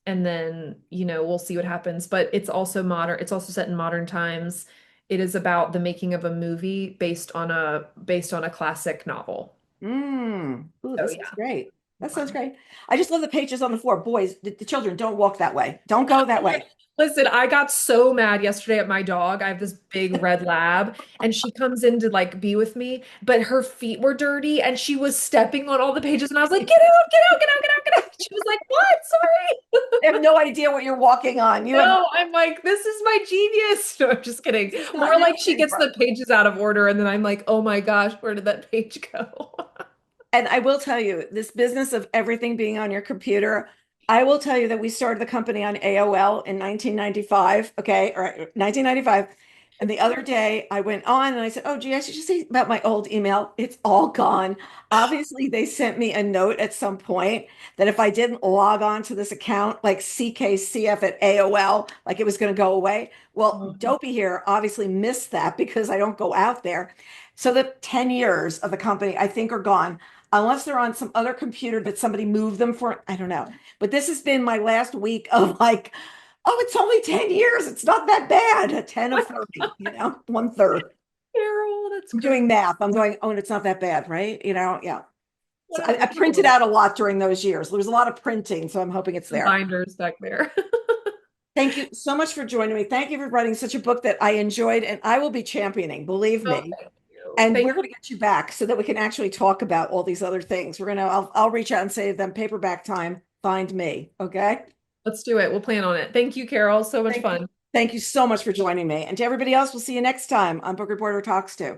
Speaker 1: and then, we'll see what happens. But it's also modern, it's also set in modern times. It is about the making of a movie based on a classic novel.
Speaker 2: Ooh,
Speaker 1: So
Speaker 2: that sounds
Speaker 1: yeah,
Speaker 2: great. That sounds
Speaker 1: fun.
Speaker 2: great. I just love the pages on the floor. Boys, the children, don't walk that way. Don't go that way.
Speaker 1: Listen, I got so mad yesterday at my dog. I have this big red lab, and she comes in to like be with me, but her feet were dirty and she was stepping on all the pages. And I was like, get out, get out, get out, get out, get out. She was like, what? Sorry.
Speaker 2: They have no idea what you're walking on. You have
Speaker 1: No, I'm like, this is my genius. No, I'm just kidding.
Speaker 2: This is not
Speaker 1: More
Speaker 2: your
Speaker 1: like she gets
Speaker 2: playground.
Speaker 1: the pages out of order, and then I'm like, oh my gosh, where did that page go?
Speaker 2: And I will tell you, this business of everything being on your computer, I will tell you that we started the company on AOL in 1995. Okay, all right, 1995. And the other day I went on and I said, oh, gee, I should just see about my old email. It's all gone. Obviously, they sent me a note at some point that if I didn't log on to this account, like CKCF at AOL, like it was going to go away. Well, Dopey here obviously missed that because I don't go out there. So the 10 years of the company, I think, are gone unless they're on some other computer that somebody moved them for. I don't know. But this has been my last week of like, oh, it's only 10 years. It's not that bad. A 10 of 30, one third.
Speaker 1: Carol, that's
Speaker 2: I'm
Speaker 1: great.
Speaker 2: doing math. I'm going, oh, and it's not that bad, right? Yeah. So I
Speaker 1: Whatever.
Speaker 2: printed out a lot during those years. There was a lot of printing, so I'm hoping it's
Speaker 1: Some
Speaker 2: there.
Speaker 1: binders back there.
Speaker 2: Thank you so much for joining me. Thank you for writing such a book that I enjoyed and I will be championing, believe
Speaker 1: Oh,
Speaker 2: me.
Speaker 1: thank you.
Speaker 2: And
Speaker 1: Thank
Speaker 2: we're going to get you back so that we can actually talk about all these other things. I'll reach out and say to them, paperback time, find me. Okay.
Speaker 1: Let's do it. We'll plan on it. Thank you, Carol. So much
Speaker 2: Thank you.
Speaker 1: fun.
Speaker 2: Thank you so much for joining me. And to everybody else, we'll see you next time on Book Reporter Talks To.